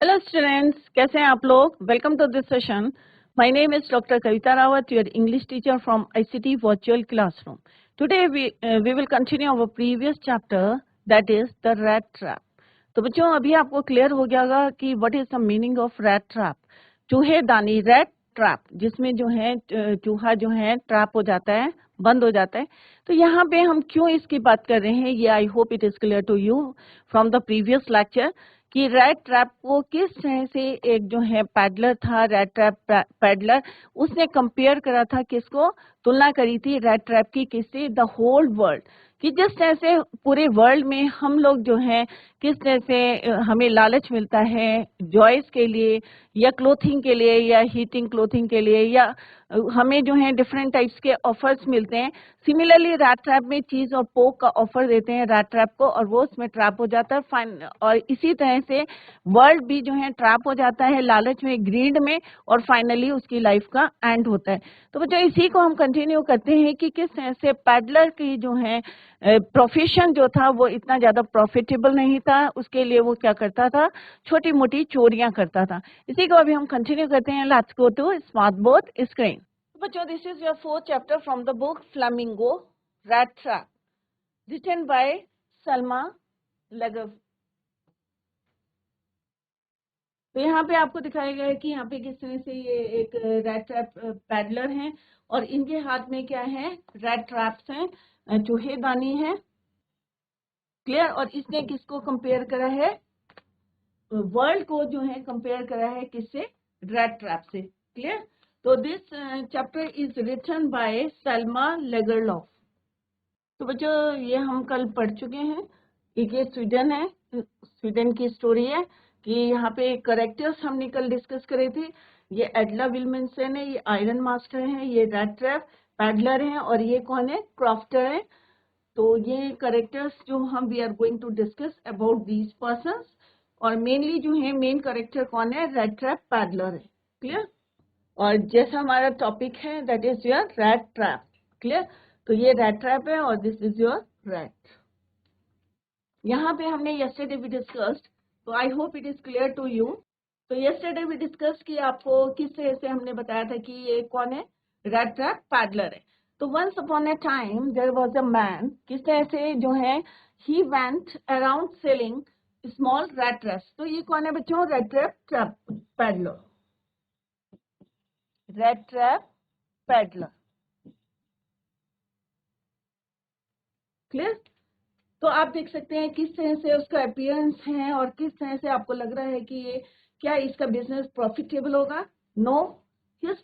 Hello students, कैसे हैं आप लोग? Welcome to this session. My name is doctor Kavita Rawat, your English teacher from ICT virtual classroom. Today we will continue our previous chapter, that is the rat trap. तो बच्चों, अभी आपको clear हो गया होगा कि what is the meaning of rat trap. चूहेदानी, rat trap, जिसमें जो है चूहा जो है ट्रैप हो जाता है, बंद हो जाता है. तो यहाँ पे हम क्यों इसकी बात कर रहे हैं, ये I hope it is clear to you from the previous lecture कि रैट ट्रैप को किस तरह से एक जो है पैडलर था, रैट ट्रैप पैडलर, उसने कंपेयर करा था, किसको तुलना करी थी रैट ट्रैप की, किससे? The whole world. कि जिस तरह से पूरे वर्ल्ड में हम लोग जो हैं किस तरह से हमें लालच मिलता है जॉयस के लिए, या क्लोथिंग के लिए, या हीटिंग क्लोथिंग के लिए, या हमें जो है डिफरेंट टाइप्स के ऑफर्स मिलते हैं. सिमिलरली रैट ट्रैप में चीज और पोक का ऑफर देते हैं रैट ट्रैप को, और वो उसमें ट्रैप हो जाता है. फाइन. और इसी तरह से वर्ल्ड भी जो है ट्रैप हो जाता है लालच में, ग्रीड में, और फाइनली उसकी लाइफ का एंड होता है. तो बच्चों, इसी को हम कंटिन्यू करते हैं कि किस तरह से पैडलर की जो है प्रोफेशन जो था वो इतना ज्यादा प्रॉफिटेबल नहीं था. उसके लिए वो क्या करता था? छोटी मोटी चोरियां करता था. इसी को अभी हम कंटिन्यू करते हैं. Let's go to smart board screen. बच्चों, this is your fourth chapter from the book Flamingo rat trap, written by Selma लगव. तो यहाँ पे आपको दिखाया गया है कि यहाँ पे किस तरह से ये एक रैट ट्रैप पैडलर हैं, और इनके हाथ में क्या है? रैट ट्रैप्स हैं, चूहेदानी है. क्लियर. और इसने किसको कंपेयर करा है? वर्ल्ड को जो है कंपेयर करा है किससे? रैट ट्रैप से. क्लियर. तो this chapter is written by Selma Lagerlof. तो बच्चों, ये हम कल पढ़ चुके हैं. ये स्वीडन है, स्वीडन की स्टोरी है. कि यहाँ पे करेक्टर्स हमने कल डिस्कस करे थे. ये एडला विल्मनसन है, ये आयरन मास्टर है, ये रैट ट्रैप पैडलर है, और ये कौन है? क्रॉफ्टर है. तो ये करेक्टर्स जो हम we are going to discuss about these persons. और मेनली जो है मेन करेक्टर कौन है? रैट ट्रैप पैडलर है. क्लियर. और जैसा हमारा टॉपिक है that is your rat trap. Clear. तो ये रैट ट्रैप है और दिस इज योर रैट. यहाँ पे हमने yesterday भी डिस्कस्ड, तो I hope it is clear to you. तो yesterday भी डिस्कस कि आपको किस तरह से हमने बताया था कि ये कौन है? रैट ट्रैप पैडलर है. तो once upon a time there was a man. किस तरह से जो है he went around selling small rat traps. तो ये कौन है बच्चों? Rat trap peddler. Rat trap peddler. Clear. तो आप देख सकते हैं किस तरह से उसका अपीयरेंस है, और किस तरह से आपको लग रहा है कि ये क्या इसका बिजनेस प्रॉफिटेबल होगा. No, his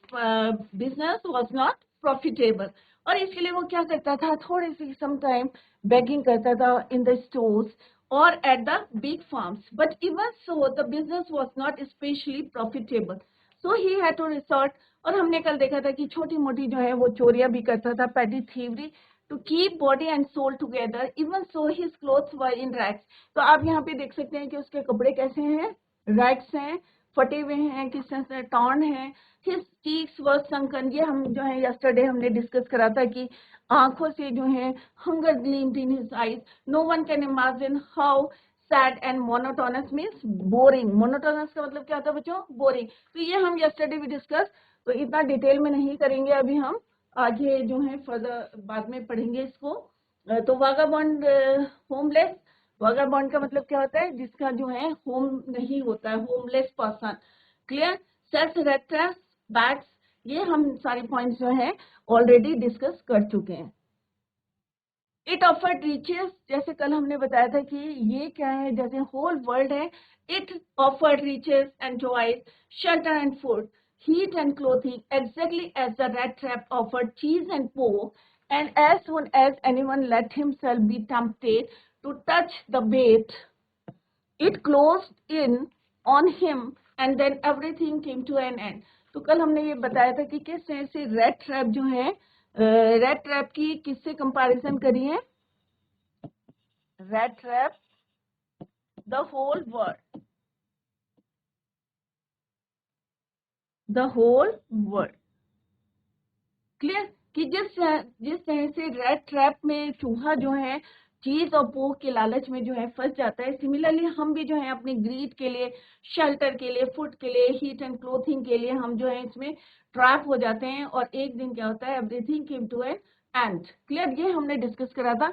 business was not profitable. और इसके लिए वो क्या करता था? थोड़ी सी सम टाइम बेगिंग करता था इन द स्टोर्स और at the big farms. But even so the business was not specially profitable, so he had to resort. और हमने कल देखा था कि छोटी मोटी जो है वो चोरियां भी करता था, पेटी thievery, to keep body and soul together. Even so his clothes were in rags. तो आप यहाँ पे देख सकते हैं कि उसके कपड़े कैसे हैं? रैग्स हैं, फटे हुए हैं, किस तरह से टॉर्न है. His cheeks were sunken. ये हम जो है yesterday हमने डिस्कस करा था कि आंखों से जो है hunger gleamed in his eyes. No one can imagine how sad and monotonous means boring. Monotonous का मतलब क्या होता है बच्चों? बोरिंग. तो ये हम yesterday भी डिस्कस, तो इतना डिटेल में नहीं करेंगे अभी. हम आगे जो है फर्दर बाद में पढ़ेंगे इसको. तो वागाबॉन्ड, होमलेस. वागाबॉन्ड का मतलब क्या होता है? जिसका जो है होम नहीं होता है, homeless person. Clear. Sells rattraps bags, ये हम सारे पॉइंट्स जो है ऑलरेडी डिस्कस कर चुके हैं. इट ऑफर्ड रिचेस, जैसे कल हमने बताया था कि ये क्या है? जैसे होल वर्ल्ड है. It offered riches and joys, shelter and food, heat and clothing, exactly as the rat trap offered cheese and pork. And as soon as anyone let himself be tempted to touch the bait, it closed in on him, and then everything came to an end. तो कल हमने ये बताया था कि किस तरह से रेड ट्रैप जो है, रेड ट्रैप की किससे कंपैरिजन करी है? Rat trap, the whole world, the whole world. Clear. कि जिस जिस तरह से रेड ट्रैप में चूहा जो है चीज और भूख के लालच में जो है फंस जाता है। सिमिलरली हम भी जो है अपने ग्रीड के लिए, शेल्टर के लिए, फूड के लिए, हीट एंड क्लोथिंग के लिए हम जो है इसमें ट्रैप हो जाते हैं, और एक दिन क्या होता है, everything came to an end. Clear? ये हमने डिस्कस करा था।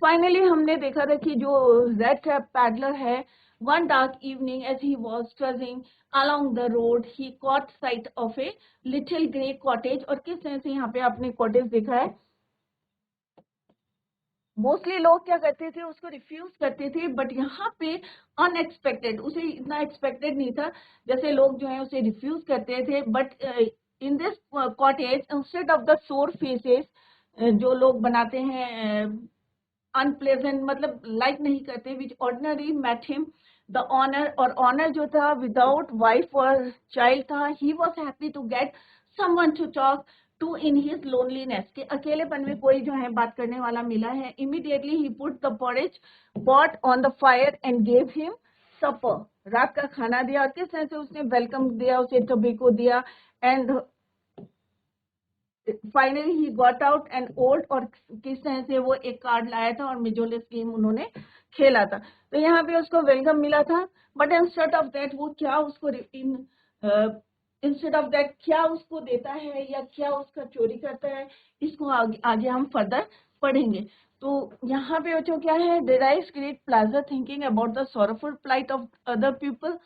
फाइनली हमने देखा था कि जो रेड ट्रैप पैडलर है, one dark evening as he was trudging along the road, he caught sight of a little grey cottage। और किस तरह से यहाँ पे आपने कॉटेज देखा है, मोस्टली लोग क्या करते थे, उसको रिफ्यूज करते थे, बट यहाँ पे अनएक्सपेक्टेड, उसे इतना एक्सपेक्टेड नहीं था, जैसे लोग जो है उसे रिफ्यूज करते थे। But in this cottage instead of the sour faces, जो लोग बनाते हैं अनप्लेजेंट, मतलब लाइक नहीं करते, which ordinary met him the owner, और ऑनर जो था विदाउट वाइफ और चाइल्ड था, he was happy to get someone to talk to in his loneliness, के अकेलेपन में कोई जो है बात करने वाला मिला है। इमीडिएटली ही put the porridge pot on the fire and gave him supper, रात का खाना दिया, और किस तरह से उसने वेलकम दिया, उसे टोबैको दिया, and finally he got out and old, और किस तरह से वो एक कार्ड लाया था और मिजोलिस गेम उन्होंने खेला था। तो यहाँ पे उसको वेलकम मिला था, बट इंस्टेड ऑफ दैट वो क्या उसको इंस्टेड ऑफ दैट क्या उसको देता है या क्या उसका चोरी करता है, इसको आगे हम फर्दर पढ़ेंगे। तो यहाँ पे बच्चों क्या है, derives great pleasure thinking about the sorrowful plight of other people.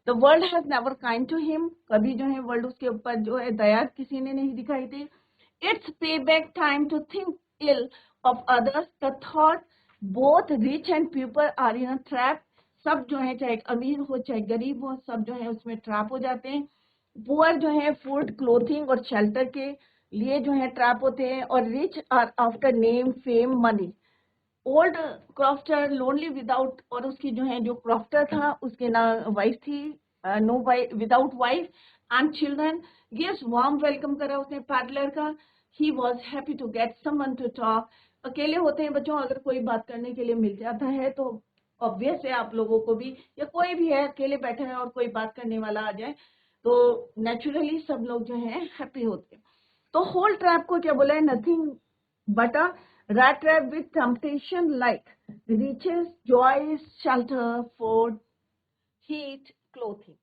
The world has never kind to him, कभी जो है वर्ल्ड उसके ऊपर जो है दया किसी ने नहीं दिखाई थी। It's payback time to think ill of others. The thought both rich and poor are in a trap. सब जो है चाहे अमीर हो चाहे गरीब हो, सब जो है उसमें ट्रैप हो जाते हैं। पुअर जो है फूड, क्लोथिंग और शेल्टर के लिए जो है ट्रैप होते हैं, और rich are after name, fame, money. Old crofter lonely without, और उसकी जो है जो क्रॉफ्टर था उसके ना वाइफ थी, no wife, without wife and children, gives warm welcome करा उसने पैडलर का। He was happy to get someone to talk. अकेले होते हैं बच्चों, अगर कोई बात करने के लिए मिल जाता है तो ऑब्वियस है आप लोगों को भी, या कोई भी है अकेले बैठे हैं और कोई बात करने वाला आ जाए तो नेचुरली सब लोग जो है हैप्पी होते हैं। तो होल ट्रैप को क्या बोला है, nothing but a rat trap with temptation like riches, joys, shelter, food, heat, clothing.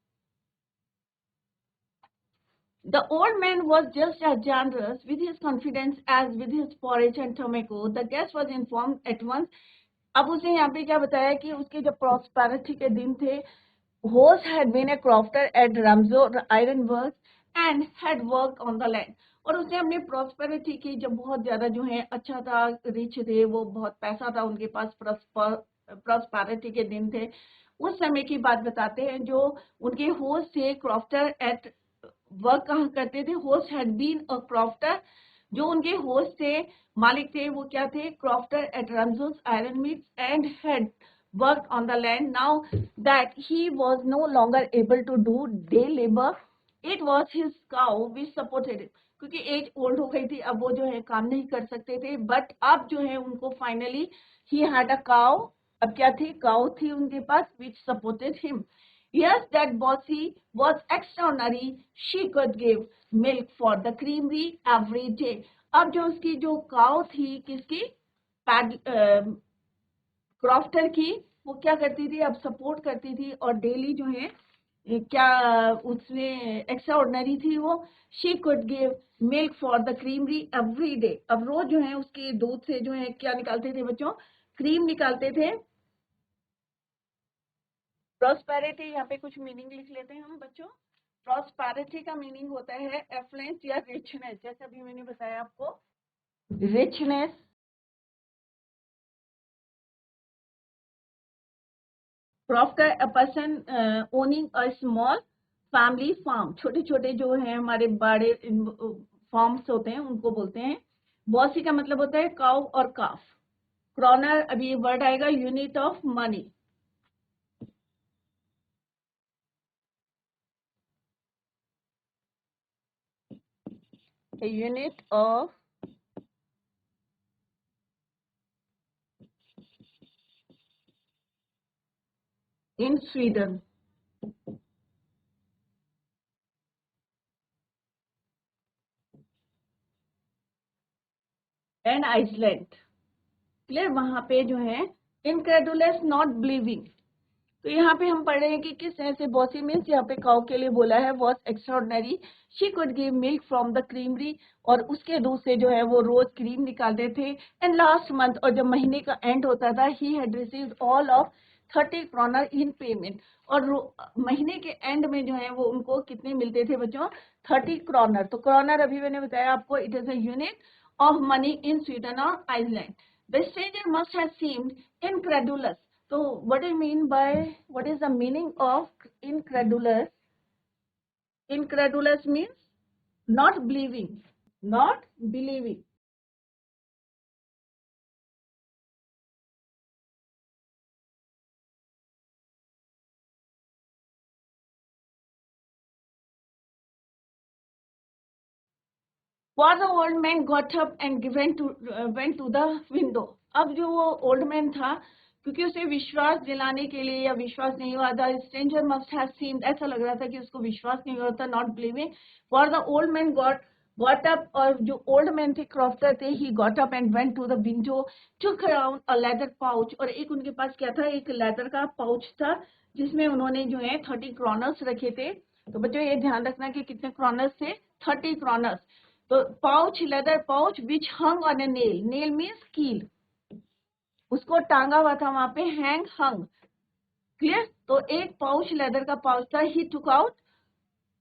The old man was just as generous with his confidence as with his porridge and tobacco. The guest was informed at once. अब उसे यहाँ पे क्या बताया कि उसके जब prosperity के दिन थे, host had been a crofter at Ramsor Iron Works and had worked on the land. और उसने अपनी प्रॉस्पेरिटी की, जब बहुत ज्यादा जो है अच्छा था, रिच थे, वो बहुत पैसा था उनके पास, प्रॉस्पेरिटी के दिन थे, उस समय की बात बताते हैं। जो उनके होस्ट थे क्रॉफ्टर एट वर्क कहा करते थे, host had been a crofter, जो उनके होस्ट थे, मालिक थे, वो क्या थे, crofter at Ramsjo iron mills and had worked on the land. Now that he was no longer able to do day labor, it was his cow which supported him. क्योंकि as old हो गई थी, अब वो जो है काम नहीं कर सकते थे, बट अब जो है उनको finally he had a cow, अब क्या थी, काउ थी उनके पास, which supported him. Yes, that Bossy was extraordinary. She could give milk for the creamery every day. अब जो उसकी जो काउ थी, किसकी, क्रॉफ्टर की, वो क्या करती थी, अब सपोर्ट करती थी, और डेली जो है क्या उसमें एक्स्ट्रा ऑर्डिनरी थी वो, she could give milk for the creamery every day. अब रोज जो है उसके दूध से जो है क्या निकालते थे बच्चों, क्रीम निकालते थे। प्रॉस्पेरिटी, यहाँ पे कुछ मीनिंग लिख लेते हैं हम बच्चों। प्रॉस्पेरिटी का मीनिंग होता है एफ्लुएंस या रिचनेस, जैसे अभी मैंने बताया आपको, richness. Crofter, a person owning a small family farm, छोटे छोटे जो है हमारे बड़े फार्म्स होते हैं उनको बोलते हैं। बॉसी का मतलब होता है काउ और काफ। क्रॉनर, अभी ये वर्ड आएगा, unit of money. Unit of in Sweden and Iceland. Clear, वहां पे जो है इनक्रेडुलस नॉट बिलीविंग। तो यहाँ पे हम पढ़ रहे हैं कि किस तरह से बॉसी मीन्स यहाँ पे काउ के लिए बोला है was extraordinary, she could give milk from the creamery, और उसके दूध से जो है वो रोज क्रीम निकालते थे। एंड लास्ट मंथ, और जब महीने का एंड होता था, he had received all of 30 kroner in payment, और महीने के एंड में जो है वो उनको कितने मिलते थे बच्चों, 30 kroner। तो kroner अभी मैंने बताया आपको, it is a unit of money in Sweden और Iceland. The stranger must have seemed incredulous. So what do you mean by, what is the meaning of incredulous? Incredulous means not believing, not believing. For the old man got up and went to the window. अब जो वो old man था, क्योंकि उसे विश्वास दिलाने के लिए या विश्वास नहीं हुआ था, stranger must have seemed, ऐसा लग रहा था कि उसको विश्वास नहीं हुआ था, not believing. For the old man got up, और जो old man थे, क्रॉफ्टर थे, he got up and went to the window, took around a leather pouch, और एक उनके पास क्या था, एक लेदर का पाउच था जिसमें उन्होंने जो है 30 kroners रखे थे। तो बच्चों ये ध्यान रखना कि कितने kroners थे, 30 kroners। तो pouch, leather pouch which hung on a nail, nail means कील, उसको टांगा हुआ था वहां पे, हैंग हंग। क्लियर, तो एक पाउच लेदर का पाउच था, he took out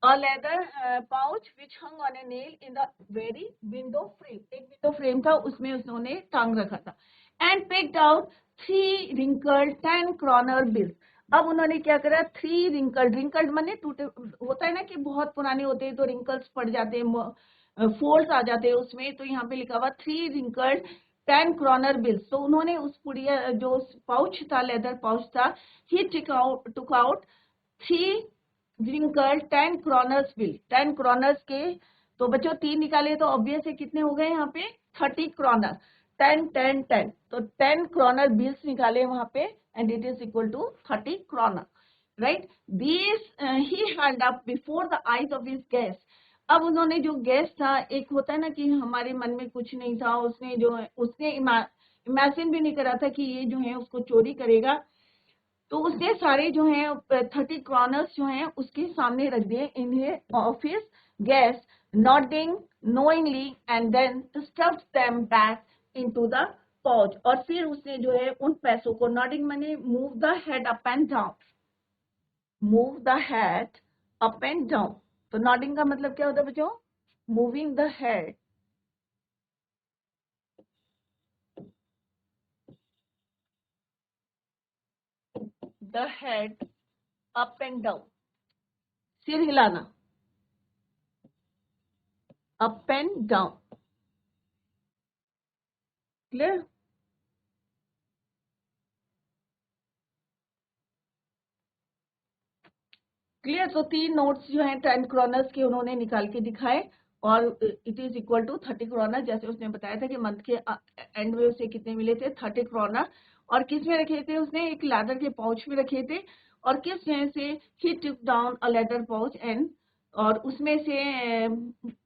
a leather pouch which hung on a nail in the very window frame, एक विंडो फ्रेम था उसमें उन्होंने टांग रखा था। And picked out 3 wrinkled 10 kroner bills। अब उन्होंने क्या करा, 3 wrinkled माने टूटे, होता है ना कि बहुत पुराने होते हैं तो रिंकल्स पड़ जाते हैं, फोल्ड्स आ जाते हैं उसमें, तो यहाँ पे लिखा हुआ 3 wrinkled 10 kroner bills। तो उन्होंने उस पुड़िया जो पाउच था, लेदर पाउच था, he took out 3 wrinkled 10 kroners bill, 10 kroners के, तो बच्चों 3 निकाले तो ऑब्वियस है कितने हो गए यहाँ पे, 30 kroner, 10 10 10, तो 10 kroner bills निकाले वहां पे, and it is equal to 30 kroner, right. This he hand up before the eyes of his guest. अब उन्होंने, जो गेस्ट था, एक होता है ना कि हमारे मन में कुछ नहीं था, उसने जो है, उसने इमेजिन भी नहीं करा था कि ये जो है उसको चोरी करेगा, तो उसने सारे जो है 30 kroners जो है उसके सामने रख दिए in office guest, nothing knowingly, and then stuffed them back into the pouch. और फिर उसने जो है उन पैसों को, नॉटिंग माने move the head up and down, move the head up and down. तो नॉटिंग का मतलब क्या होता है बच्चों, moving the head, the head up and down, सिर हिलाना, up and down. Clear, clear. तो 3 नोट्स जो हैं 10 kroners के उन्होंने निकाल के दिखाए, और it is equal to 30 kroner, जैसे उसने बताया था कि मंथ के एंड में उसे कितने मिले थे, 30 kroner। और किस में रखे थे उसने, एक लेदर के पाउच में रखे थे, और किस तरह से, he took down a leather pouch and, और उसमें से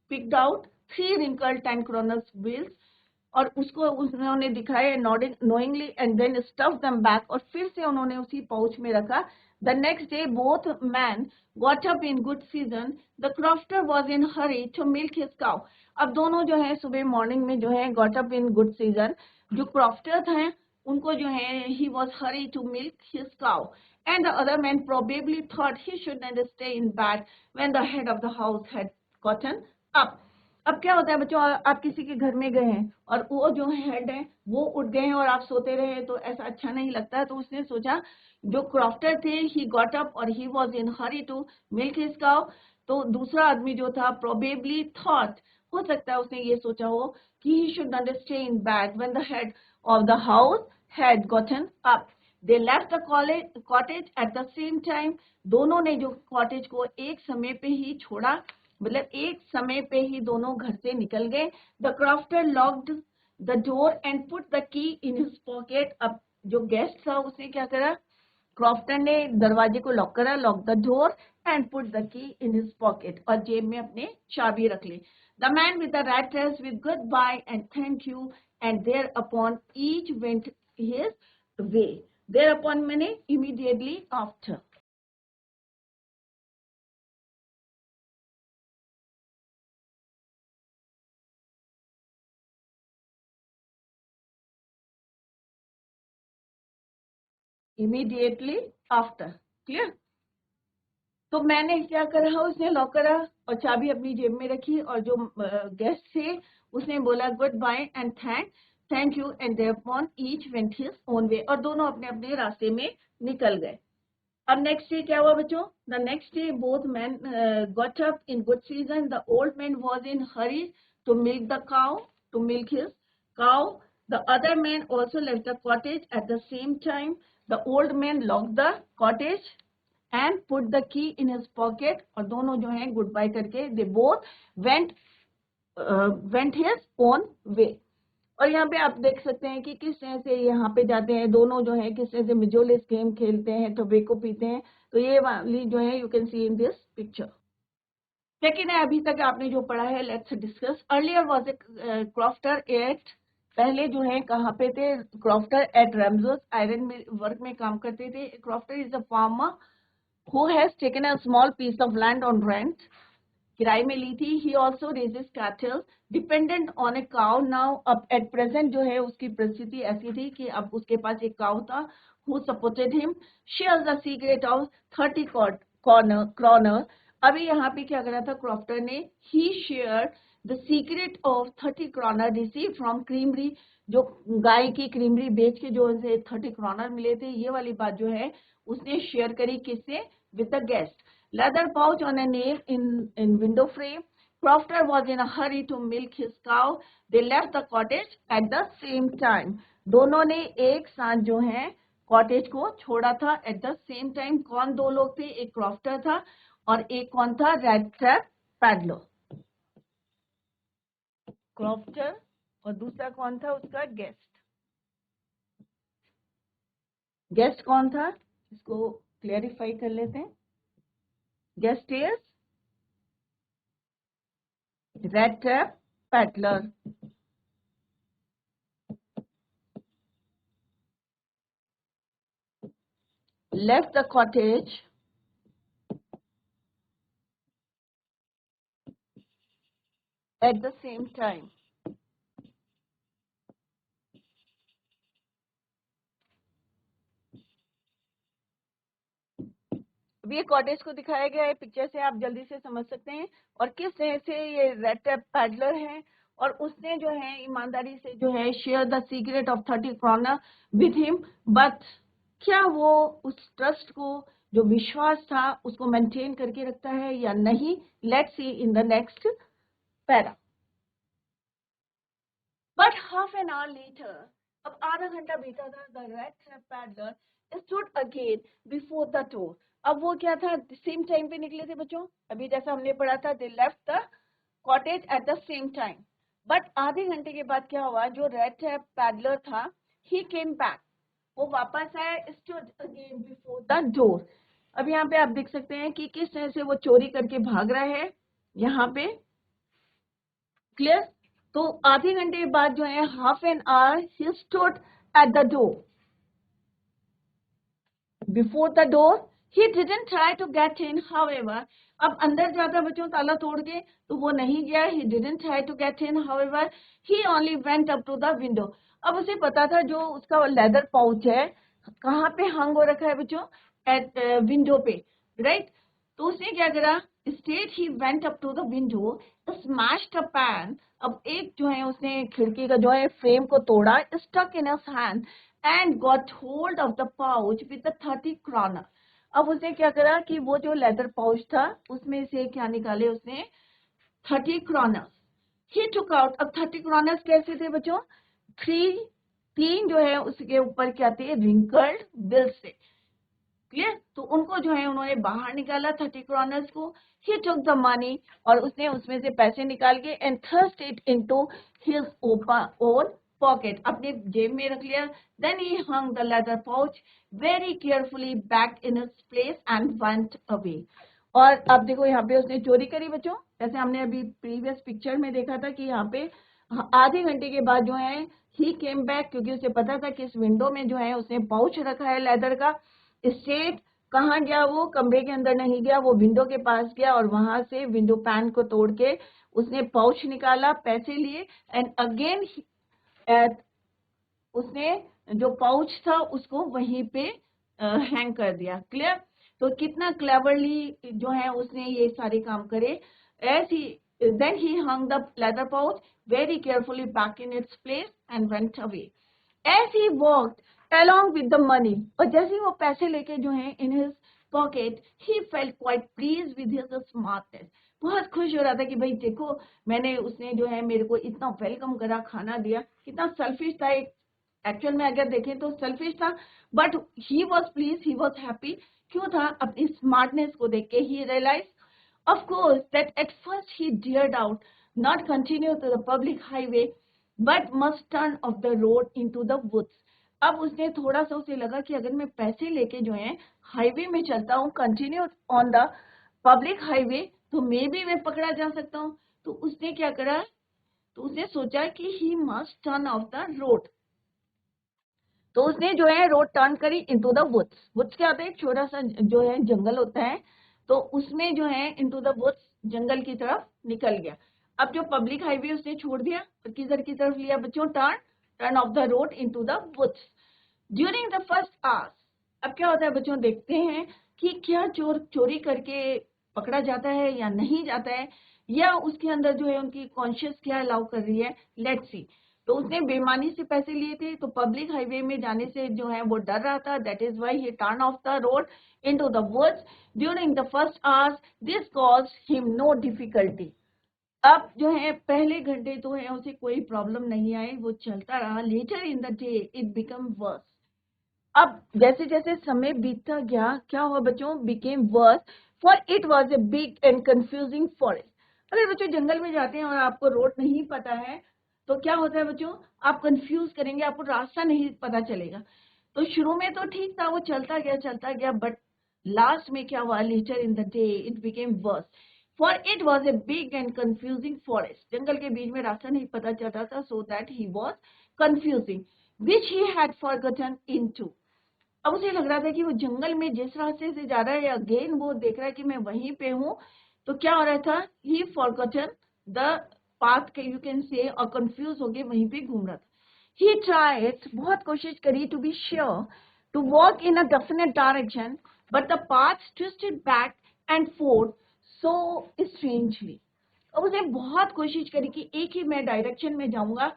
picked out 3 wrinkled 10 kroners bills, और उसको उन्होंने दिखाया knowingly, and then stuff them back, और फिर से उन्होंने उसी पाउच में रखा। The next day both man got up in good season, the crofter was in hurry to milk his cow. अब दोनों जो है सुबह मॉर्निंग में जो है got up in good season, जो क्रॉफ्टर हैं उनको जो है he was hurry to milk his cow, and the other man probably thought he should not stay in bed when the head of the house had gotten up. अब क्या होता है बच्चों, आप किसी के घर में गए हैं और वो जो हेड है वो उठ गए हैं और आप सोते रहे, तो ऐसा अच्छा नहीं लगता है। तो उसने सोचा, जो क्रॉफ्टर थे, ही गॉट अप और he was in hurry to milk his cow. तो दूसरा आदमी जो था, प्रोबेबली थॉट, हो सकता है उसने ये सोचा हो कि ही should not stay in bed when the head of the house had gotten up. They left the cottage at the same time. दोनों ने जो कॉटेज को एक समय पे ही छोड़ा, मतलब एक समय पे ही दोनों घर से निकल गए। The crofter locked the door and put the key in his pocket. अब जो गेस्ट था उसने क्या करा, क्रॉफ्टर ने दरवाजे को लॉक करा, lock the door and put the key in his pocket, और जेब में अपने चाबी रख ली। The man with the red dress with good bye and thank you and thereupon each went his way. Thereupon meaning immediately after. Immediately after. Clear? तो मैंने क्या करा, उसने लॉक करा और चाबी अपनी जेब में रखी और जो गेस्ट थे उसने बोला good bye and thank you and thereupon each went his own way, और दोनों अपने अपने रास्ते में निकल गए. अब नेक्स्ट डे क्या हुआ बच्चों? The next day both man got up in good season. The old man was in hurry to milk the cow, to milk his cow. The other man also left the cottage at the same time. The old man locked the cottage and put the key in his pocket, और दोनों जो है good bye करके they both went his own way. और यहाँ पे आप देख सकते हैं कि किस तरह से यहाँ पे जाते हैं दोनों जो है, किस तरह से मिजोलिस गेम खेलते हैं, टोबैको पीते हैं. तो ये वाली जो है you can see in this picture. लेकिन अभी तक आपने जो पढ़ा है, let's discuss. Earlier was a crofter at, पहले जो है कहाँ पे थे? Crofter at Ramsjo iron work में काम करते थे. Crofter is a farmer who has taken a small piece of land on rent, किराए में ली थी. he also raises cattle dependent on a cow. now अब at present जो है उसकी परिस्थिति ऐसी थी कि अब उसके पास एक काउ था who supported him. shares the secret of 30 kroner. अभी यहाँ पे क्या करा था क्रॉफ्टर ने? he shared the secret of 30 kroner received from creamery. जो गाय की क्रीमरी बेच के जो उसे 30 kroner मिले थे, ये वाली बात जो है उसने शेयर करी किससे? with the guest. Leather pouch on a nail in window frame. Crofter was in a hurry to milk his cow. They left the cottage at the same time. दोनों ने एक साथ जो है कॉटेज को छोड़ा था at the same time. कौन दो लोग थे? एक क्रॉफ्टर था और एक कौन था? Red trap peddler. क्रॉफ्टर और दूसरा कौन था उसका? गेस्ट. गेस्ट कौन था? इसको क्लेरिफाई कर लेते हैं. Guest is red trap peddler. Left the cottage at the same time. अब ये कॉटेज को दिखाया गया है पिक्चर से, आप जल्दी से समझ सकते हैं. और किस तरह से ये रेड टैप पैडलर है और उसने जो है ईमानदारी से जो है share the secret of 30 kroner with him. But क्या वो उस ट्रस्ट को, जो विश्वास था, उसको मेंटेन करके रखता है या नहीं? Let's see in the next para. But half an hour later, अब आधा घंटा बीता था. The red trap peddler stood again before the door. अब वो क्या था? सेम टाइम पे निकले थे बच्चों, अभी जैसा हमने पढ़ा था. They left the cottage at the same time. But आधे घंटे के बाद क्या हुआ? जो रेड ट्रैप पैडलर था, ही केम बैक, वो वापस आया. Stood again before the door. अब यहाँ पे आप देख सकते हैं कि किस तरह से वो चोरी करके भाग रहा है यहाँ पे. क्लियर? तो आधे घंटे बाद जो है, half an hour he stood at the door. Before the door he didn't try to get in. However, अब अंदर जाता बच्चों ताला तोड़ के, तो वो नहीं गया. He didn't try to get in. However he only went up to the window. अब उसे पता था जो उसका लेदर पाउच है कहाँ पे हंग हो रखा है बच्चों? एट विंडो पे, राइट? तो उसने क्या करा? Straight he went up to the window, smashed a pane. अब एक जो है उसने खिड़की का जो है फ्रेम को तोड़ा. Stuck in his hand and got hold of the pouch with the 30 kroner. अब उसने क्या करा कि वो जो लेदर पाउच था उसमें से क्या निकाले उसने? 30 kroner. ही टुक आउट. अब 30 kroner कैसे थे बच्चों? तीन जो है उसके ऊपर क्या थे? रिंकल्ड बिल्स थे. क्लियर? तो उनको जो है उन्होंने बाहर निकाला 30 kroners को. ही टुक द मनी, और उसने उसमें से पैसे निकाल के and thrust it into his own pocket, अपने जेब में रख लिया. Then he hung the leather pouch very carefully back in its place and went away. और अब देखो यहाँ पे उसने चोरी करी बच्चों, जैसे हमने अभी प्रीवियस पिक्चर में देखा था कि यहाँ पे आधे घंटे के बाद जो है ही केम बैक, क्योंकि उसे पता था कि इस विंडो में जो है उसने पाउच रखा है लेदर का। स्ट्रेट कहाँ गया, वो कमरे के अंदर नहीं गया, वो विंडो के पास गया और वहां से विंडो पैन को तोड़ के उसने पाउच निकाला, पैसे लिए, एंड अगेन उसने जो पाउच था उसको वहीं पे हैंग कर दिया। क्लियर? तो कितना क्लेवरली जो है उसने ये सारे काम करे। As he then he hung the leather pouch very carefully back in its place and went away. As he walked along with the money, और जैसे ही वो पैसे लेके जो है in his pocket, he felt quite pleased with his smartness. बहुत खुश हो रहा था कि भाई देखो, मैंने उसने जो है मेरे को इतना वेलकम करा, खाना दिया, कितना सेल्फिश था। एक एक्चुअल में अगर देखें तो सेल्फिश था, but he was please, he was happy. क्यों था? अपनी स्मार्टनेस को देख के ही realise of course that at first he dared out not continue to the public highway but must turn off the road into the woods. अब उसने थोड़ा सा उसे लगा कि अगर मैं पैसे लेके जो है हाईवे में चलता हूँ, continue on the public highway, तो मे बी मैं पकड़ा जा सकता हूँ। तो उसने क्या करा? तो उसने सोचा कि he must turn off the road. तो उसने जो है रोड टर्न करी इनटू द वुड्स। वुड्स क्या होता है? एक छोटा सा जो है जंगल होता है, तो उसमें जो है इनटू द वुड्स, जंगल की तरफ निकल गया। अब जो पब्लिक हाईवे उसने छोड़ दिया और किधर की तरफ लिया बच्चों? Turn off the road into the woods during the first hours. अब क्या होता है बच्चों, देखते हैं कि क्या चोर चोरी करके पकड़ा जाता है या नहीं जाता है, या उसके अंदर जो है उनकी कॉन्शियस क्या अलाउ कर रही है। Let's see. तो उसने बेईमानी से पैसे लिए थे, तो पब्लिक हाईवे में जाने से जो है वो डर रहा था। That is why he turn off the road into the woods during the first hours. This caused him no difficulty. अब जो है पहले घंटे तो है उसे कोई प्रॉब्लम नहीं आई, वो चलता रहा। Later in the day it become worse. अब जैसे जैसे समय बीतता गया, क्या हुआ बच्चों? Became worse, for it was a big and confusing forest. अगर बच्चों जंगल में जाते हैं और आपको रोड नहीं पता है, तो क्या होता है बच्चों? आप कंफ्यूज करेंगे, आपको रास्ता नहीं पता चलेगा। तो शुरू में तो ठीक था, वो चलता गया, बट लास्ट में क्या हुआ? Later in the day it became worse, for it was a big and confusing forest. जंगल के बीच में रास्ता नहीं पता चलता था, so that he was confusing which he had forgotten into. अब उसे लग रहा था कि वो जंगल में जिस रास्ते से जा रहा है, अगेन वो देख रहा है कि मैं वहीं पे हूँ। तो क्या हो रहा था? ही फॉरगॉटन द पाथ के, यू कैन से, और कंफ्यूज होके वहीं पे घूम रहा था। ही ट्राइड, बहुत कोशिश करी, to be sure to walk in a definite direction, but the path twisted back and forth so strangely. अब उसने बहुत कोशिश करी कि एक ही मैं डायरेक्शन में जाऊंगा,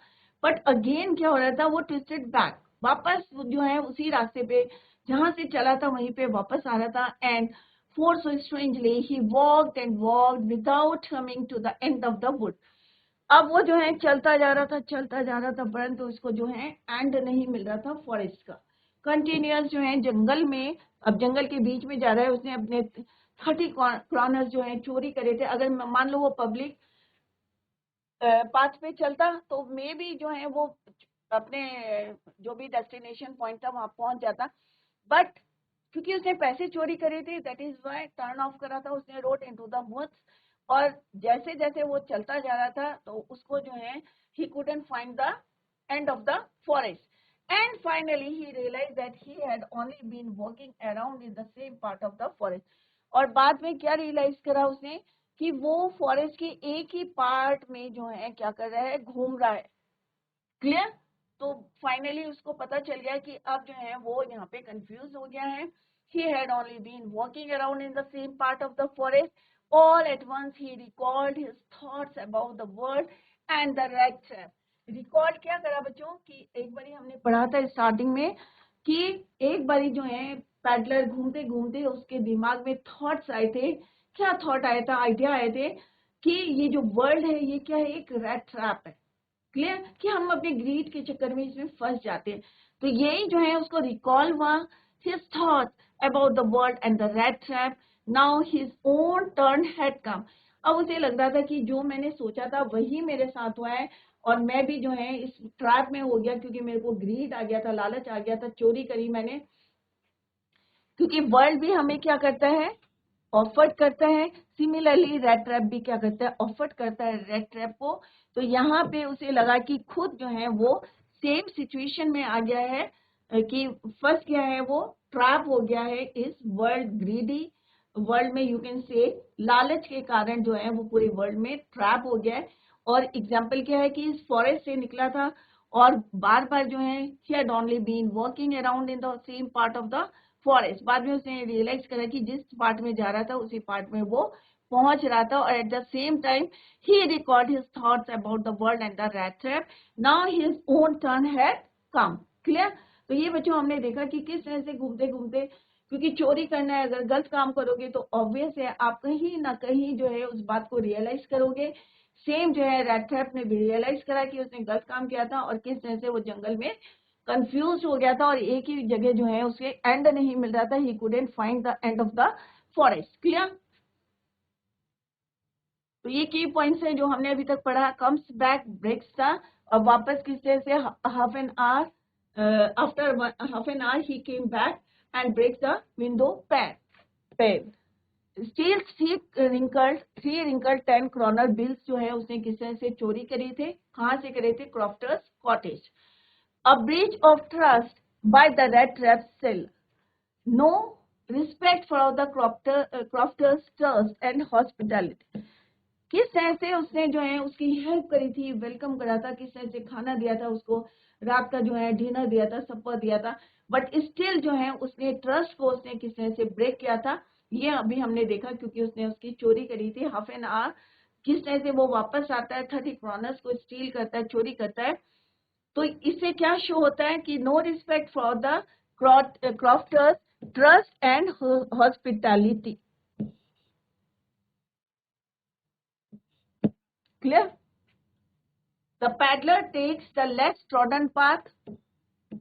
बट अगेन क्या हो रहा था? वो ट्विस्टेड बैक, वापस जो है उसी रास्ते पे जहां से चला था वहीं पे वापस आ रहा था। And forth so strangely he walked and walked without coming to the end of the wood. अब वो जो है चलता जा रहा था, परंतु उसको जो है एंड नहीं मिल रहा था फॉरेस्ट का। कंटिन्यूअस जो है जंगल में, अब जंगल के बीच में जा रहा है, उसने अपने 30 कॉर्नर्स जो है चोरी करे थे। अगर मान लो वो पब्लिक पाथ पे चलता तो मे भी जो है वो अपने जो भी डेस्टिनेशन पॉइंट था वहां पहुंच जाता, बट क्योंकि उसने पैसे चोरी करे थे, that is why turn off करा था उसने रोड इनटू द वुड्स। और जैसे जैसे वो चलता जा रहा था तो उसको जो है he couldn't find the end of the forest, and finally he realised that he had only been walking around in the same part of the forest. और बाद में क्या रियलाइज करा उसने? कि वो फॉरेस्ट के एक ही पार्ट में जो है क्या कर रहा है? घूम रहा है। क्लियर? तो फाइनली उसको पता चल गया कि अब जो है वो यहाँ पे कंफ्यूज हो गया है। He had only been walking around in the same part of the forest. All at once he recalled his thoughts about the world and the rat trap. Record क्या करा बच्चों? कि एक बारी हमने पढ़ा था स्टार्टिंग में कि एक बारी जो है पैडलर घूमते घूमते उसके दिमाग में थॉट्स आए थे। क्या थॉट आया था? आइडिया आए थे कि ये जो वर्ल्ड है ये क्या है? एक रैट ट्रैप है। क्लियर? कि हम अपने ग्रीड के चक्कर में इसमें फंस जाते हैं। तो यही जो है उसको रिकॉल हुआ, his thought about the world and the rat trap. Now his own turn had come. अब उसे लग रहा था कि जो मैंने सोचा था वही मेरे साथ हुआ है, और मैं भी जो है इस ट्रैप में हो गया, क्योंकि मेरे को ग्रीड आ गया था, लालच आ गया था, चोरी करी मैंने। क्योंकि वर्ल्ड भी हमें क्या करता है? ऑफर्ड करता है। सिमिलरली रेड ट्रैप भी क्या करता है? ऑफर्ड करता है रेड ट्रैप को। तो यहाँ पे उसे लगा कि खुद जो है वो सेम सिचुएशन में आ गया है कि फर्स्ट क्या है, वो ट्रैप हो गया है इस वर्ल्ड ग्रीडी वर्ल्ड में, यू कैन से लालच के कारण जो है वो पूरे वर्ल्ड में ट्रैप हो गया है। और एग्जाम्पल क्या है कि इस फॉरेस्ट से निकला था और बार बार जो है he had only been walking around in the same part of the forest. बाद में उसने रियलाइज करा कि जिस पार्ट में जा रहा था उसी पार्ट में वो पहुंच रहा था, और at the same time he record his thoughts about the world and the rat trap. Now his own turn had come. Clear? तो ये बच्चों हमने देखा कि किस तरह से घूमते घूमते, क्योंकि चोरी करना है, अगर गलत काम करोगे तो ऑब्वियस है आप कहीं ना कहीं जो है उस बात को रियलाइज करोगे। सेम जो है रैट ट्रैप ने भी रियलाइज करा कि उसने गलत काम किया था और किस तरह से वो जंगल में कंफ्यूज हो गया था और एक ही जगह जो है उसके एंड नहीं मिल रहा था, ही couldn't find the end of the forest. Clear? तो ये की पॉइंट्स हैं जो हमने अभी तक पढ़ा। कम्स बैक, ब्रेक्स था, और वापस किस तरह से half an hour after half an hour he came back and breaks the window pane. Steal three wrinkled 10 kroner bills जो है उसने किस तरह से चोरी करे थे, कहाँ से करे थे? क्रॉफ्टर्स cottage. A breach of trust by the rat trap cell. No respect for the crofters' trust and hospitality. किस तरह से उसने जो है उसकी हेल्प करी थी, वेलकम करा था, किस तरह से खाना दिया था उसको, रात का जो है डिनर दिया था, सपर दिया था, बट स्टिल जो है उसने ट्रस्ट को उसने किस तरह से ब्रेक किया था, ये अभी हमने देखा, क्योंकि उसने उसकी चोरी करी थी। हाफ एन आवर किस तरह से वो वापस आता है, 30 kroners को स्टील करता है, चोरी करता है। तो इससे क्या शो होता है कि no respect for the crofter's trust and hospitality. Clear? The peddler takes the less trodden path,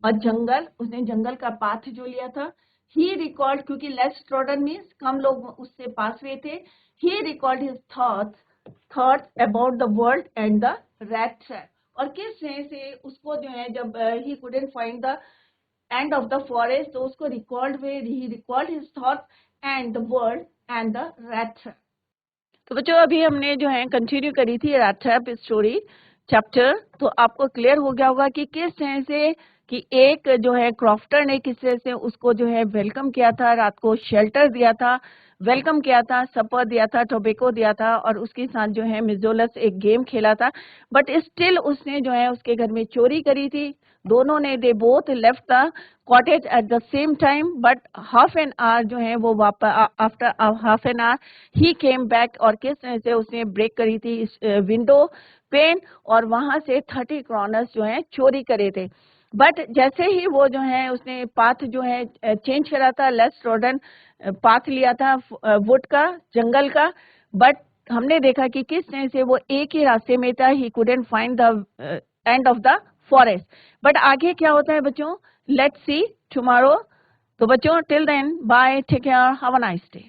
और जंगल, उसने जंगल का पाथ जो लिया था, ही रिकॉर्ड, क्योंकि लेस ट्रॉडन मीन्स कम लोग उससे पास हुए थे, he record his thoughts about the world and the rat trap. और किस तरह से उसको जो है जब he couldn't find the end of the forest, तो उसको रिकॉर्ड हुए, he record his thoughts and the world and the rat trap. तो बच्चों अभी हमने जो है कंटिन्यू करी थी रैट ट्रैप स्टोरी चैप्टर। तो आपको क्लियर हो गया होगा कि किस तरह से कि एक जो है क्रॉफ्टर ने किस तरह से उसको जो है वेलकम किया था, रात को शेल्टर दिया था, वेलकम किया था, सपर दिया था, टोबैको दिया था, और उसके साथ जो है मिजोलस एक गेम खेला था, बट स्टिल उसने जो है उसके घर में चोरी करी थी। दोनों ने they both left the cottage at the same time, but half an our जो है वो वापस after half an hour he came back, और किस तरह से उसने ब्रेक करी थी विंडो पेन, और वहां से 30 kroners जो है चोरी करे थे। बट जैसे ही वो जो है उसने पाथ जो है चेंज करा था, लेस रोडन पाथ लिया था वुड का, जंगल का, बट हमने देखा कि किस तरह से वो एक ही रास्ते में था, ही couldn't find the end of the forest. But आगे क्या होता है बच्चों, लेट्स सी टुमारो। तो बच्चों till then bye, take care, have a nice day.